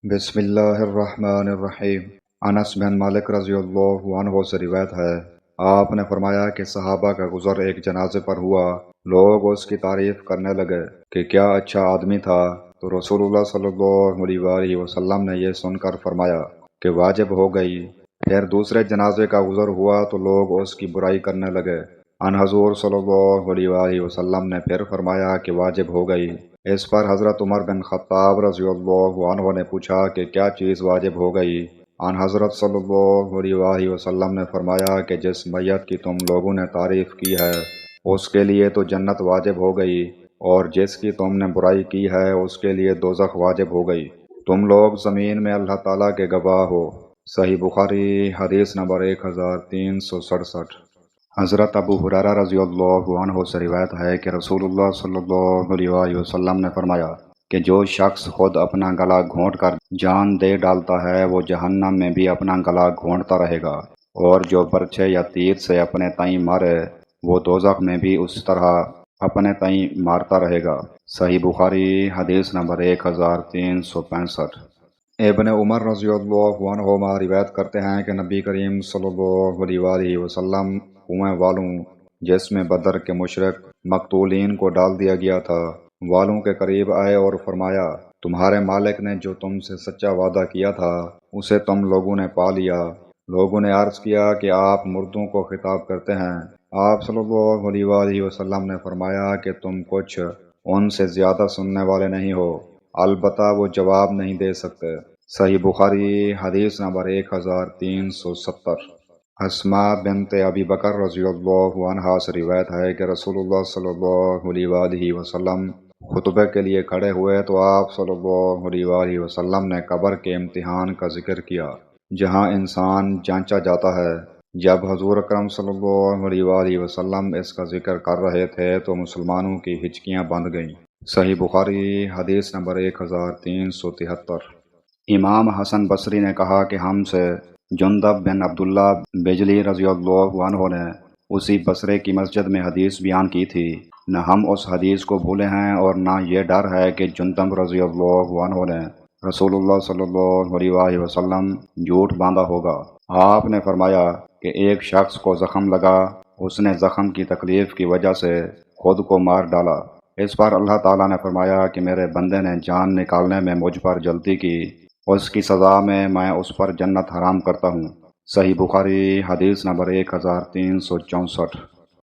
بسم اللہ الرحمن الرحیم۔ انس بن مالک رضی اللہ عنہ سے روایت ہے، آپ نے فرمایا کہ صحابہ کا گزر ایک جنازے پر ہوا۔ لوگ اس کی تعریف کرنے لگے کہ کیا اچھا آدمی تھا، تو رسول اللہ صلی اللہ علیہ وآلہ وسلم نے یہ سن کر فرمایا کہ واجب ہو گئی۔ پھر دوسرے جنازے کا گزر ہوا تو لوگ اس کی برائی کرنے لگے۔ ان حضور صلی اللہ علیہ وآلہ وسلم نے پھر فرمایا کہ واجب ہو گئی۔ اس پر حضرت عمر بن خطاب رضی اللہ عنہ نے پوچھا کہ کیا چیز واجب ہو گئی؟ ان حضرت صلی اللہ علیہ وآلہ وسلم نے فرمایا کہ جس میت کی تم لوگوں نے تعریف کی ہے اس کے لیے تو جنت واجب ہو گئی، اور جس کی تم نے برائی کی ہے اس کے لیے دوزخ واجب ہو گئی۔ تم لوگ زمین میں اللہ تعالیٰ کے گواہ ہو۔ صحیح بخاری حدیث نمبر 1367۔ حضرت ابو ہریرہ رضی اللہ عنہ سے روایت ہے کہ رسول اللہ صلی اللہ علیہ وآلہ وسلم نے فرمایا کہ جو شخص خود اپنا گلا گھونٹ کر جان دے ڈالتا ہے وہ جہنم میں بھی اپنا گلا گھونٹتا رہے گا، اور جو برچھے یا تیر سے اپنے تئیں مارے وہ دوزخ میں بھی اس طرح اپنے تئیں مارتا رہے گا۔ صحیح بخاری حدیث نمبر 1365۔ ابن عمر رضی اللہ عنہما روایت کرتے ہیں کہ نبی کریم صلی اللہ علیہ وآلہ وسلم کنویں والوں جس میں بدر کے مشرک مقتولین کو ڈال دیا گیا تھا والوں کے قریب آئے اور فرمایا، تمہارے مالک نے جو تم سے سچا وعدہ کیا تھا اسے تم لوگوں نے پا لیا۔ لوگوں نے عرض کیا کہ آپ مردوں کو خطاب کرتے ہیں۔ آپ صلی اللہ علیہ وآلہ وسلم نے فرمایا کہ تم کچھ ان سے زیادہ سننے والے نہیں ہو، البتہ وہ جواب نہیں دے سکتے۔ صحیح بخاری حدیث نمبر 1370۔ اسماء بنت ابی بکر رضی اللہ عنہا سے روایت ہے کہ رسول اللہ صلی اللہ علیہ وآلہ وسلم خطبے کے لیے کھڑے ہوئے تو آپ صلی اللہ علیہ وآلہ وسلم نے قبر کے امتحان کا ذکر کیا جہاں انسان جانچا جاتا ہے۔ جب حضور اکرم صلی اللہ علیہ وآلہ وسلم اس کا ذکر کر رہے تھے تو مسلمانوں کی ہچکیاں بند گئیں۔ صحیح بخاری حدیث نمبر 1373۔ امام حسن بصری نے کہا کہ ہم سے جندب بن عبداللہ بجلی رضی اللہ عنہ نے اسی بصرے کی مسجد میں حدیث بیان کی تھی۔ نہ ہم اس حدیث کو بھولے ہیں اور نہ یہ ڈر ہے کہ جندب رضی اللہ عنہ نے رسول اللہ صلی اللہ علیہ وآلہ وسلم جھوٹ باندھا ہوگا۔ آپ نے فرمایا کہ ایک شخص کو زخم لگا، اس نے زخم کی تکلیف کی وجہ سے خود کو مار ڈالا۔ اس پر اللہ تعالیٰ نے فرمایا کہ میرے بندے نے جان نکالنے میں مجھ پر جلدی کی، اس کی سزا میں اس پر جنت حرام کرتا ہوں۔ صحیح بخاری حدیث نمبر 1364۔